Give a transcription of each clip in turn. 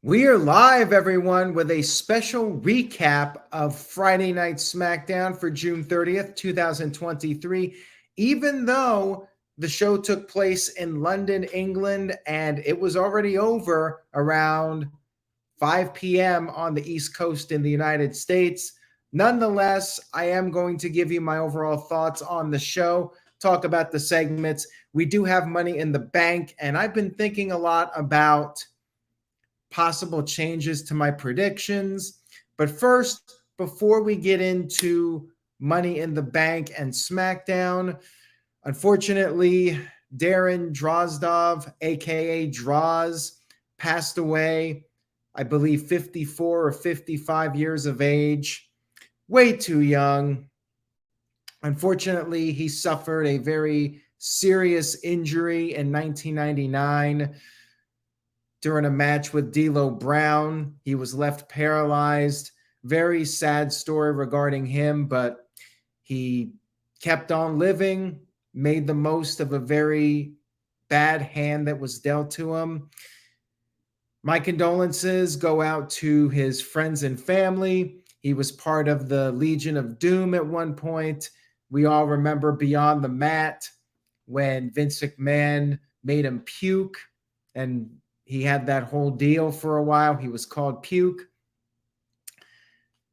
We are live, everyone, with a special recap of Friday Night Smackdown for June 30th, 2023. Even though the show took place in London, England, and it was already over around 5 p.m. on the East Coast in the United States. Nonetheless, I am going to give you my overall thoughts on the show, talk about the segments. We do have Money in the Bank, and I've been thinking a lot about possible changes to my predictions. But first, before we get into Money in the Bank and SmackDown, unfortunately, Darren Drozdov, aka Droz, passed away, I believe 54 or 55 years of age. Way too young. Unfortunately, he suffered a very serious injury in 1999 during a match with D'Lo Brown. He was left paralyzed. Very sad story regarding him, but he kept on living, made the most of a very bad hand that was dealt to him. My condolences go out to his friends and family. He was part of the Legion of Doom at one point. We all remember Beyond the Mat when Vince McMahon made him puke, and he had that whole deal for a while. He was called Puke.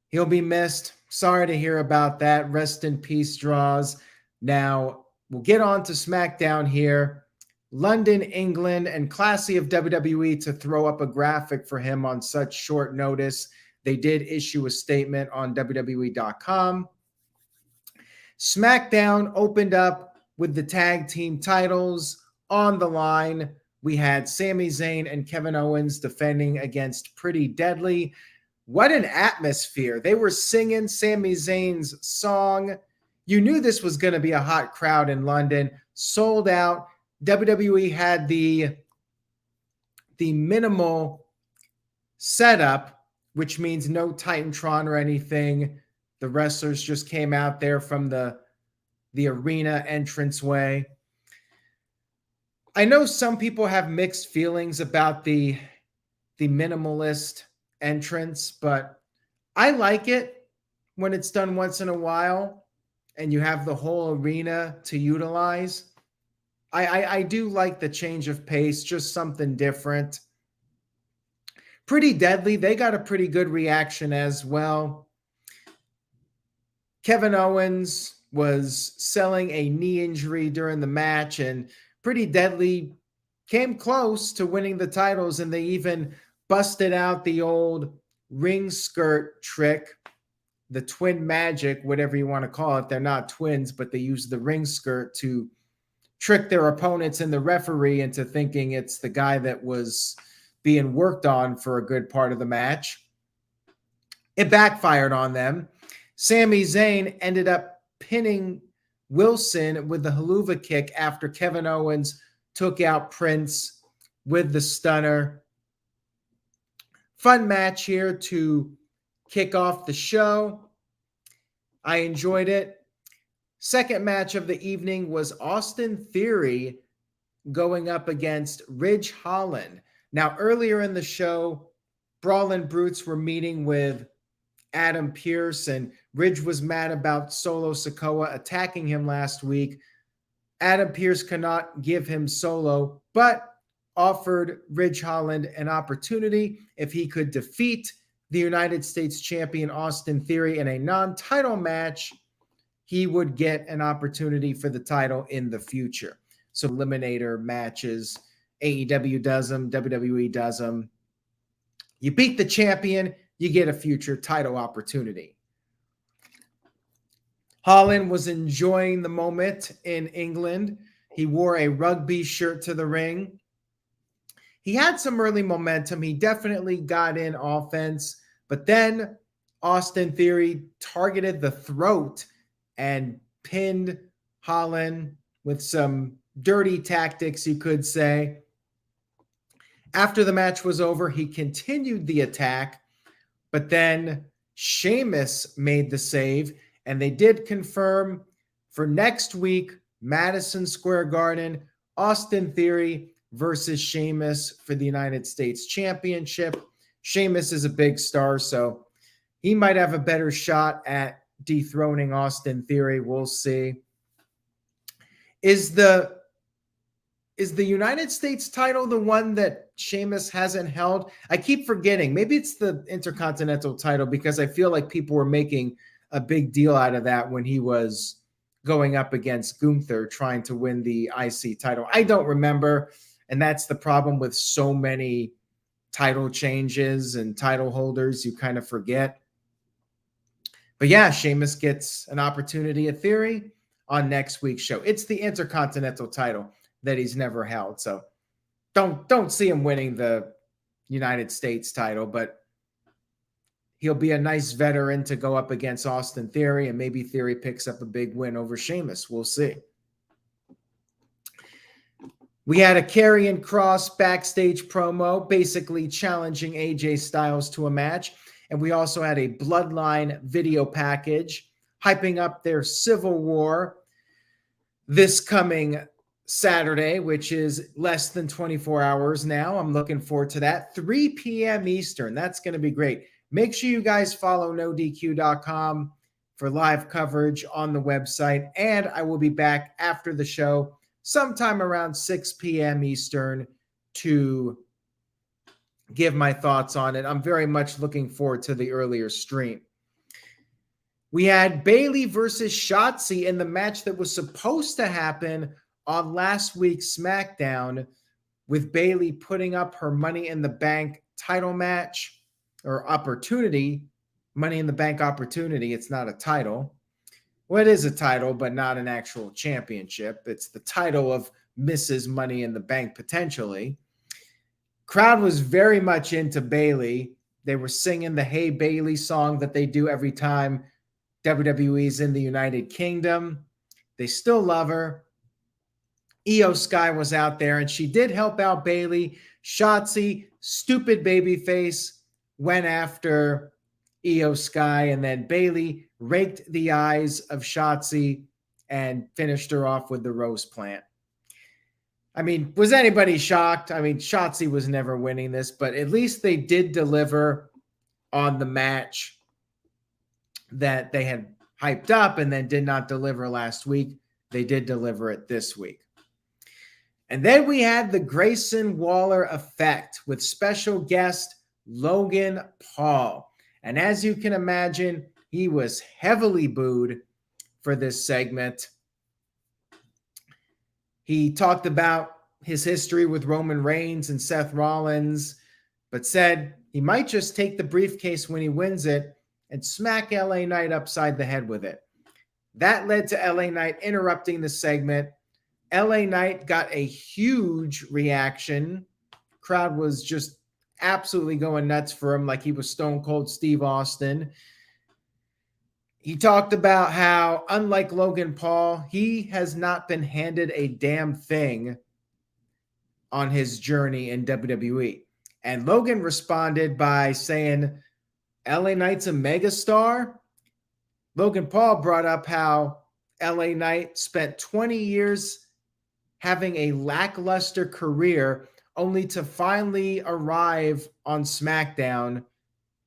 He'll be missed. Sorry to hear about that. Rest in peace, Droz. Now, we'll get on to SmackDown here. London, England, and classy of WWE to throw up a graphic for him on such short notice. They did issue a statement on WWE.com. SmackDown opened up with the tag team titles on the line. We had Sami Zayn and Kevin Owens defending against Pretty Deadly. What an atmosphere. They were singing Sami Zayn's song. You knew this was going to be a hot crowd in London. Sold out. WWE had the minimal setup, which means no Titantron or anything. The wrestlers just came out there from the arena entranceway. I know some people have mixed feelings about the minimalist entrance, but I like it when it's done once in a while and you have the whole arena to utilize. I do like the change of pace, just something different. Pretty Deadly, they got a pretty good reaction as well. Kevin Owens was selling a knee injury during the match, and Pretty Deadly came close to winning the titles, and they even busted out the old ring skirt trick, the twin magic, whatever you want to call it. They're not twins, but they use the ring skirt to trick their opponents and the referee into thinking it's the guy that was being worked on for a good part of the match. It backfired on them. Sami Zayn ended up pinning Wilson with the haluva kick after Kevin Owens took out Prince with the stunner. Fun match here to kick off the show. I enjoyed it. Second match of the evening was Austin Theory going up against Ridge Holland. Now, earlier in the show, Brawlin' Brutes were meeting with Adam Pearce, and Ridge was mad about Solo Sikoa attacking him last week. Adam Pearce cannot give him Solo, but offered Ridge Holland an opportunity if he could defeat the United States champion Austin Theory in a non-title match. He would get an opportunity for the title in the future. So eliminator matches, AEW does them, WWE does them. You beat the champion, you get a future title opportunity. Holland was enjoying the moment in England. He wore a rugby shirt to the ring. He had some early momentum. He definitely got in offense, but then Austin Theory targeted the throat and pinned Holland with some dirty tactics, you could say. After the match was over, he continued the attack, but then Sheamus made the save, and they did confirm for next week, Madison Square Garden, Austin Theory versus Sheamus for the United States Championship. Sheamus is a big star, so he might have a better shot at dethroning Austin Theory. We'll see. Is the United States title the one that Sheamus hasn't held? I keep forgetting. Maybe it's the Intercontinental title, because I feel like people were making a big deal out of that when he was going up against Gunther trying to win the IC title. I don't remember, and that's the problem with so many title changes and title holders. You kind of forget. But yeah, Sheamus gets an opportunity at Theory on next week's show. It's the Intercontinental title that he's never held. So don't see him winning the United States title, but he'll be a nice veteran to go up against Austin Theory, and maybe Theory picks up a big win over Sheamus. We'll see. We had a Karrion Kross backstage promo, basically challenging AJ Styles to a match. And we also had a Bloodline video package hyping up their Civil War this coming Saturday, which is less than 24 hours now. I'm looking forward to that. 3 p.m. Eastern. That's going to be great. Make sure you guys follow NoDQ.com for live coverage on the website. And I will be back after the show sometime around 6 p.m. Eastern to give my thoughts on it. I'm very much looking forward to the earlier stream. We had Bayley versus Shotzi in the match that was supposed to happen on last week's SmackDown, with Bayley putting up her Money in the Bank title match, or opportunity, Money in the Bank opportunity. It's not a title. Well, it is a title, but not an actual championship. It's the title of Mrs. Money in the Bank, potentially. Crowd was very much into Bayley. They were singing the Hey Bayley song that they do every time WWE's in the United Kingdom. They still love her. Io Sky was out there, and she did help out Bayley. Shotzi, stupid babyface, went after Io Sky, and then Bayley raked the eyes of Shotzi and finished her off with the rose plant. I mean, was anybody shocked? I mean, Shotzi was never winning this, but at least they did deliver on the match that they had hyped up and then did not deliver last week. They did deliver it this week. And then we had the Grayson Waller Effect with special guest Logan Paul. And as you can imagine, he was heavily booed for this segment. He talked about his history with Roman Reigns and Seth Rollins, but said he might just take the briefcase when he wins it and smack LA Knight upside the head with it. That led to LA Knight interrupting the segment. LA Knight got a huge reaction. Crowd was just absolutely going nuts for him, like he was Stone Cold Steve Austin. He talked about how, unlike Logan Paul, he has not been handed a damn thing on his journey in WWE. And Logan responded by saying, LA Knight's a megastar. Logan Paul brought up how LA Knight spent 20 years having a lackluster career only to finally arrive on SmackDown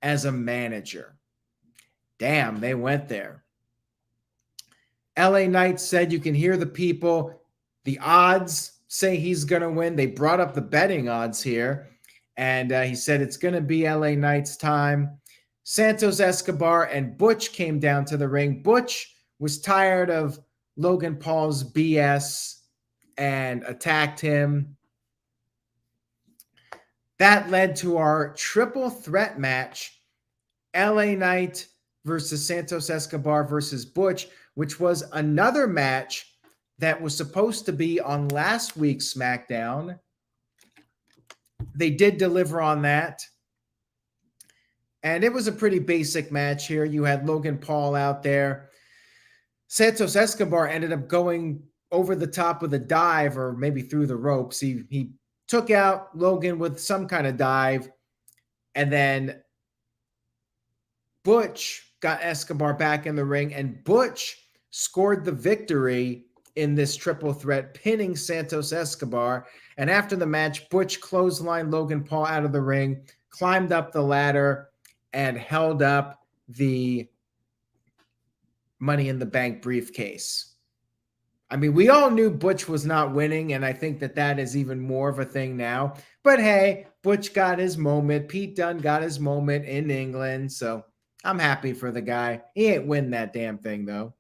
as a manager. Damn, they went there. LA Knight said you can hear the people. The odds say he's going to win. They brought up the betting odds here. And he said it's going to be LA Knight's time. Santos Escobar and Butch came down to the ring. Butch was tired of Logan Paul's BS and attacked him. That led to our triple threat match, LA Knight versus Santos Escobar versus Butch, which was another match that was supposed to be on last week's SmackDown. They did deliver on that. And it was a pretty basic match here. You had Logan Paul out there. Santos Escobar ended up going over the top with a dive, or maybe through the ropes. He took out Logan with some kind of dive, and then Butch got Escobar back in the ring, and Butch scored the victory in this triple threat, pinning Santos Escobar. And after the match, Butch clotheslined Logan Paul out of the ring, climbed up the ladder and held up the Money in the Bank briefcase. I mean, we all knew Butch was not winning, and I think that is even more of a thing now. But hey, Butch got his moment. Pete Dunne got his moment in England, so I'm happy for the guy. He ain't win that damn thing, though.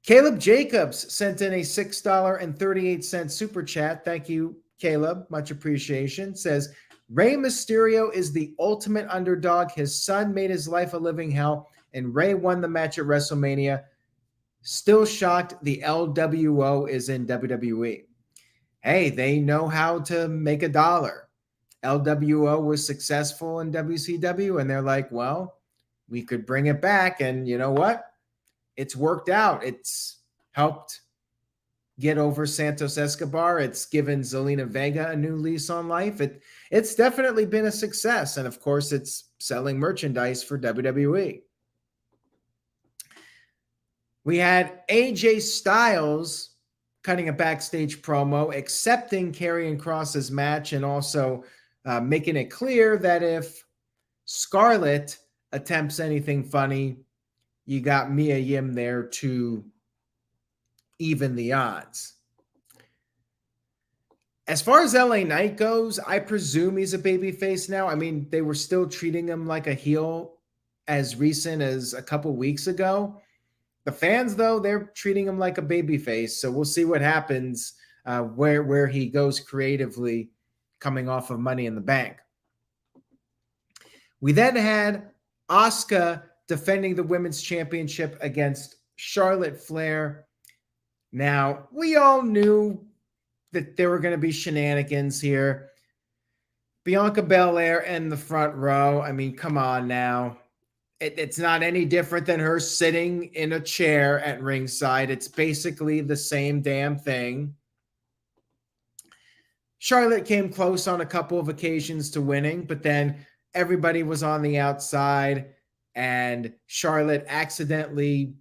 Caleb Jacobs sent in a $6.38 super chat. Thank you, Caleb. Much appreciation. Says, Rey Mysterio is the ultimate underdog. His son made his life a living hell, and Rey won the match at WrestleMania. Still shocked the LWO is in WWE. Hey, they know how to make a dollar. LWO was successful in WCW, and they're like, well, we could bring it back, and you know what? It's worked out. It's helped get over Santos Escobar. It's given Zelina Vega a new lease on life. It's definitely been a success. And of course, it's selling merchandise for WWE. We had AJ Styles cutting a backstage promo, accepting Karrion Kross's match, and also making it clear that if Scarlett attempts anything funny, you got Mia Yim there to even the odds. As far as LA Knight goes, I presume he's a babyface now. I mean, they were still treating him like a heel as recent as a couple weeks ago. The fans, though, they're treating him like a babyface. So we'll see what happens where he goes creatively coming off of Money in the Bank. We then had Asuka defending the women's championship against Charlotte Flair. Now, we all knew that there were going to be shenanigans here. Bianca Belair in the front row. I mean, come on now. It's not any different than her sitting in a chair at ringside. It's basically the same damn thing. Charlotte came close on a couple of occasions to winning, but then everybody was on the outside, and Charlotte accidentally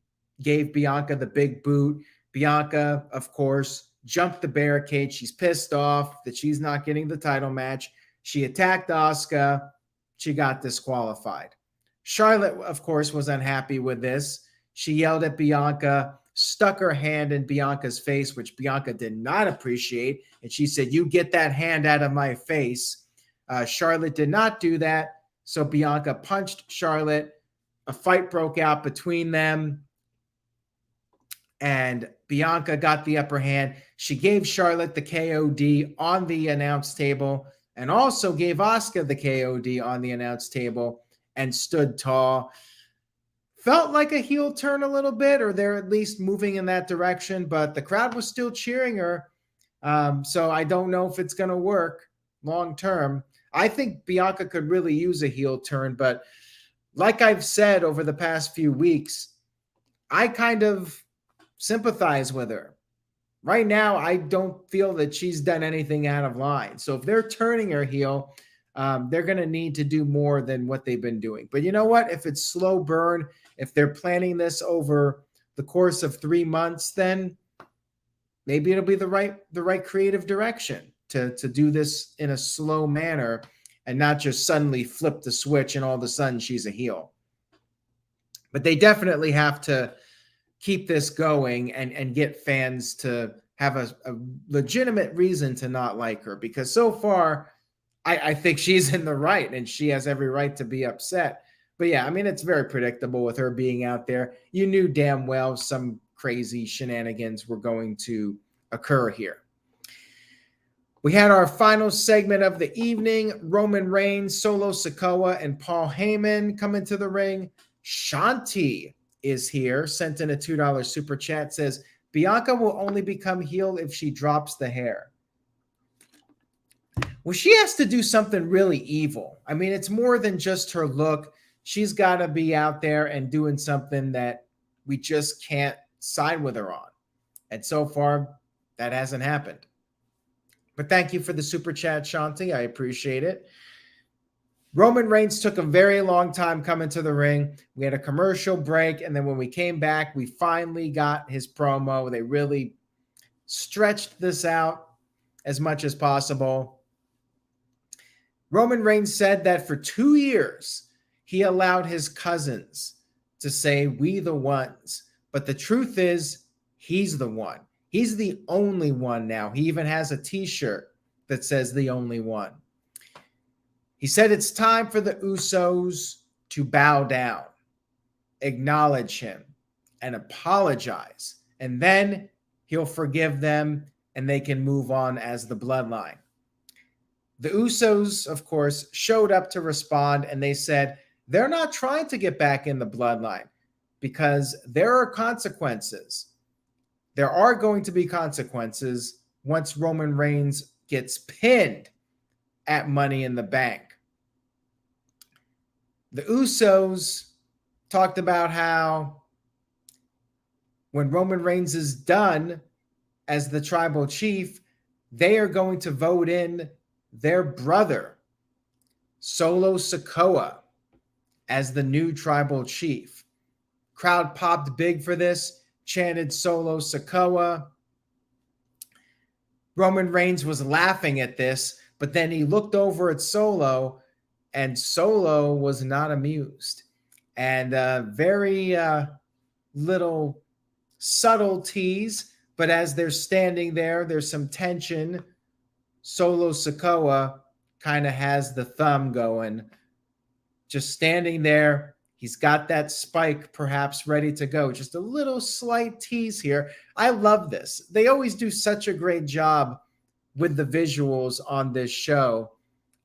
gave Bianca the big boot. Bianca, of course, jumped the barricade. She's pissed off that she's not getting the title match. She attacked Asuka. She got disqualified. Charlotte, of course, was unhappy with this. She yelled at Bianca, stuck her hand in Bianca's face, which Bianca did not appreciate. And she said, "You get that hand out of my face." Charlotte did not do that. So Bianca punched Charlotte. A fight broke out between them, and Bianca got the upper hand. She gave Charlotte the KOD on the announce table, and also gave Asuka the KOD on the announce table, and stood tall. Felt like a heel turn a little bit, or they're at least moving in that direction, but the crowd was still cheering her. So I don't know if it's going to work long term. I think Bianca could really use a heel turn, but like I've said over the past few weeks, I kind of sympathize with her. Right now, I don't feel that she's done anything out of line. So if they're turning her heel, they're going to need to do more than what they've been doing. But you know what? If it's slow burn, if they're planning this over the course of 3 months, then maybe it'll be the right creative direction to do this in a slow manner and not just suddenly flip the switch and all of a sudden she's a heel. But they definitely have to keep this going and get fans to have a legitimate reason to not like her, because so far I think she's in the right and she has every right to be upset. But yeah, I mean, it's very predictable with her being out there. You knew damn well some crazy shenanigans were going to occur here. We had our final segment of the evening. Roman Reigns, Solo Sikoa, and Paul Heyman come into the ring. Shanti is here, sent in a $2 super chat, says, Bianca will only become heel if she drops the hair. Well, she has to do something really evil. I mean, it's more than just her look. She's got to be out there and doing something that we just can't side with her on. And so far, that hasn't happened. But thank you for the super chat, Shanti. I appreciate it. Roman Reigns took a very long time coming to the ring. We had a commercial break, and then when we came back, we finally got his promo. They really stretched this out as much as possible. Roman Reigns said that for 2 years, he allowed his cousins to say, "We the ones." But the truth is, he's the one. He's the only one now. He even has a t-shirt that says "the only one." He said it's time for the Usos to bow down, acknowledge him, and apologize. And then he'll forgive them and they can move on as the Bloodline. The Usos, of course, showed up to respond, and they said they're not trying to get back in the Bloodline because there are consequences. There are going to be consequences once Roman Reigns gets pinned at Money in the Bank. The Usos talked about how when Roman Reigns is done as the tribal chief, they are going to vote in their brother, Solo Sikoa, as the new tribal chief. Crowd popped big for this, chanted Solo Sikoa. Roman Reigns was laughing at this, but then he looked over at Solo, and Solo was not amused. And very little subtle tease, but as they're standing there, there's some tension. Solo Sikoa kind of has the thumb going, just standing there. He's got that spike perhaps ready to go. Just a little slight tease here. I love this. They always do such a great job with the visuals on this show.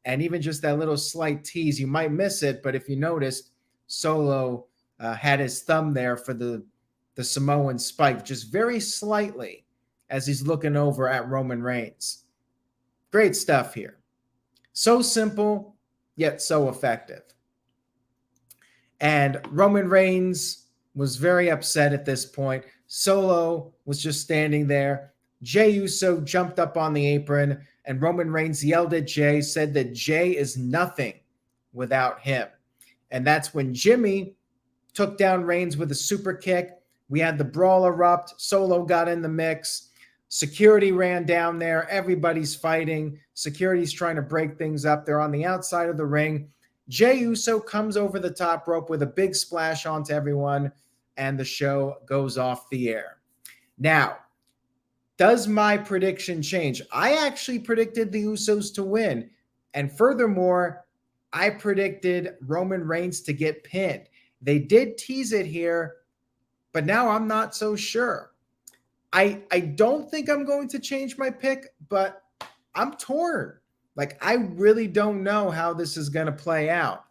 And even just that little slight tease, you might miss it, but if you noticed, Solo had his thumb there for the Samoan spike, just very slightly as he's looking over at Roman Reigns. Great stuff here. So simple, yet so effective. And Roman Reigns was very upset at this point. Solo was just standing there. Jey Uso jumped up on the apron, and Roman Reigns yelled at Jey, said that Jey is nothing without him. And that's when Jimmy took down Reigns with a super kick. We had the brawl erupt. Solo got in the mix. Security ran down there. Everybody's fighting. Security's trying to break things up. They're on the outside of the ring. Jey Uso comes over the top rope with a big splash onto everyone, and the show goes off the air. Now, does my prediction change? I actually predicted the Usos to win. And furthermore, I predicted Roman Reigns to get pinned. They did tease it here, but now I'm not so sure. I don't think I'm going to change my pick, but I'm torn. Like, I really don't know how this is going to play out.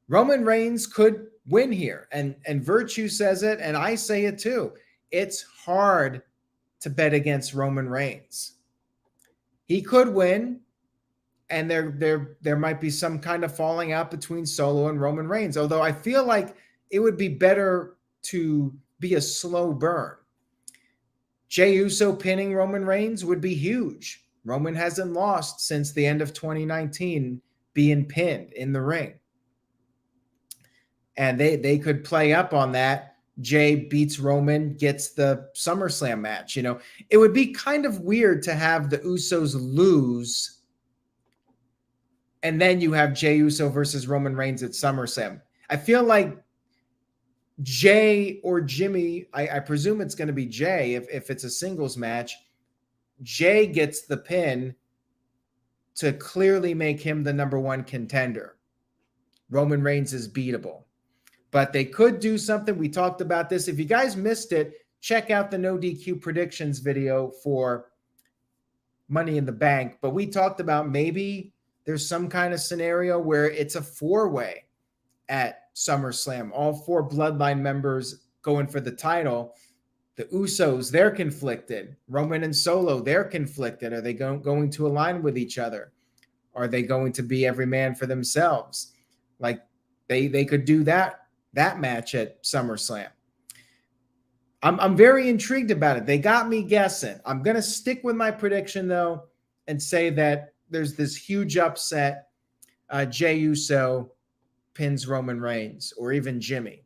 Roman Reigns could win here, and Virtue says it, and I say it too. It's hard to bet against Roman Reigns. He could win, and there might be some kind of falling out between Solo and Roman Reigns, although I feel like it would be better to be a slow burn. Jey Uso pinning Roman Reigns would be huge. Roman hasn't lost since the end of 2019 being pinned in the ring. And they could play up on that. Jey beats Roman, gets the SummerSlam match. You know, it would be kind of weird to have the Usos lose and then you have Jey Uso versus Roman Reigns at SummerSlam. I feel like Jey or Jimmy, I presume it's going to be Jey if it's a singles match. Jey gets the pin to clearly make him the number one contender. Roman Reigns is beatable. But they could do something. We talked about this. If you guys missed it, check out the No DQ predictions video for Money in the Bank. But we talked about maybe there's some kind of scenario where it's a four-way at SummerSlam. All four Bloodline members going for the title. The Usos, they're conflicted. Roman and Solo, they're conflicted. Are they going to align with each other? Are they going to be every man for themselves? Like they could do that match at SummerSlam. I'm very intrigued about it. They got me guessing. I'm going to stick with my prediction, though, and say that there's this huge upset. Jey Uso pins Roman Reigns, or even Jimmy.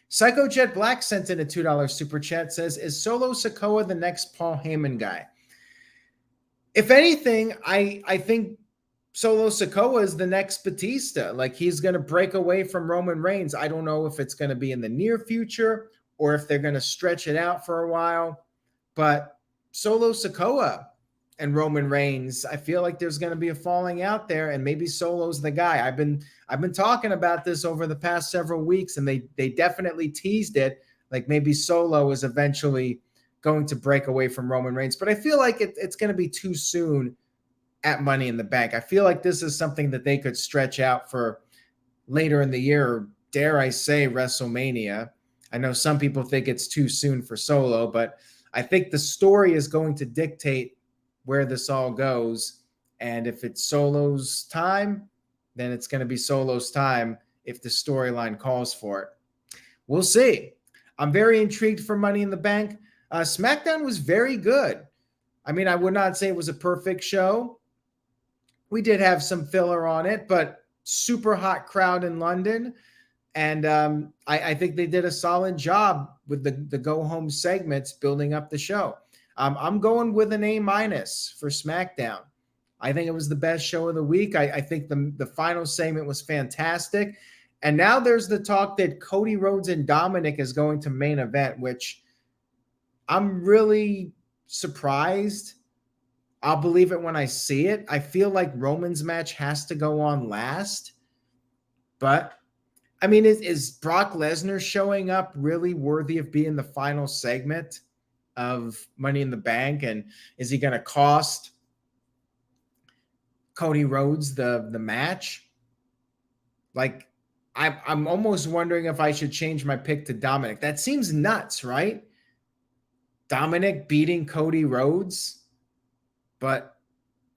Psycho Jet Black sent in a $2 super chat, says, is Solo Sikoa the next Paul Heyman guy? If anything, I think Solo Sikoa is the next Batista. Like, he's going to break away from Roman Reigns. I don't know if it's going to be in the near future or if they're going to stretch it out for a while. But Solo Sikoa and Roman Reigns, I feel like there's going to be a falling out there, and maybe Solo's the guy. I've been talking about this over the past several weeks, and they definitely teased it. Like, maybe Solo is eventually going to break away from Roman Reigns. But I feel like it's going to be too soon at Money in the Bank. I feel like this is something that they could stretch out for later in the year, or dare I say WrestleMania. I know some people think it's too soon for Solo, but I think the story is going to dictate where this all goes. And if it's Solo's time, then it's going to be Solo's time if the storyline calls for it. We'll see. I'm very intrigued for Money in the Bank. SmackDown was very good. I mean, I would not say it was a perfect show. We did have some filler on it, but super hot crowd in London. And I think they did a solid job with the go-home segments building up the show. I'm going with an A- for SmackDown. I think it was the best show of the week. I think the final segment was fantastic. And now there's the talk that Cody Rhodes and Dominic is going to main event, which I'm really surprised. I'll believe it when I see it. I feel like Roman's match has to go on last. But, I mean, is Brock Lesnar showing up really worthy of being the final segment of Money in the Bank? And is he going to cost Cody Rhodes the match? Like, I'm almost wondering if I should change my pick to Dominic. That seems nuts, right? Dominic beating Cody Rhodes. But,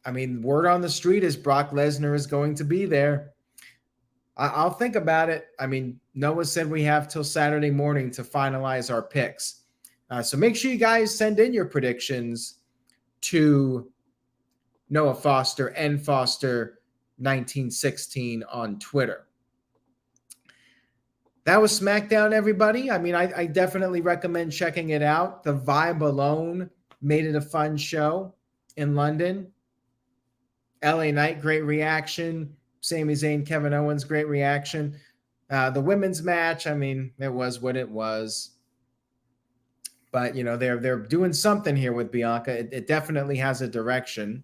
I mean, word on the street is Brock Lesnar is going to be there. I'll think about it. I mean, Noah said we have till Saturday morning to finalize our picks. So make sure you guys send in your predictions to Noah Foster and Foster 1916 on Twitter. That was SmackDown, everybody. I mean, I definitely recommend checking it out. The vibe alone made it a fun show in London. LA Knight, great reaction. Sami Zayn, Kevin Owens, great reaction. The women's match, I mean, it was what it was. But, you know, they're doing something here with Bianca. It definitely has a direction.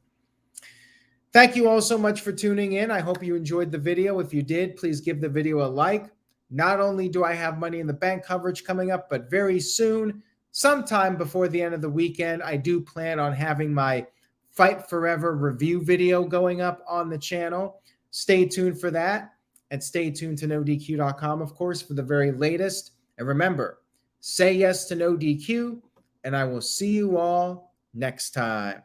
Thank you all so much for tuning in. I hope you enjoyed the video. If you did, please give the video a like. Not only do I have Money in the Bank coverage coming up, but very soon, sometime before the end of the weekend, I do plan on having my Fight Forever review video going up on the channel. Stay tuned for that, and stay tuned to NoDQ.com, of course, for the very latest. And remember, say yes to No DQ, and I will see you all next time.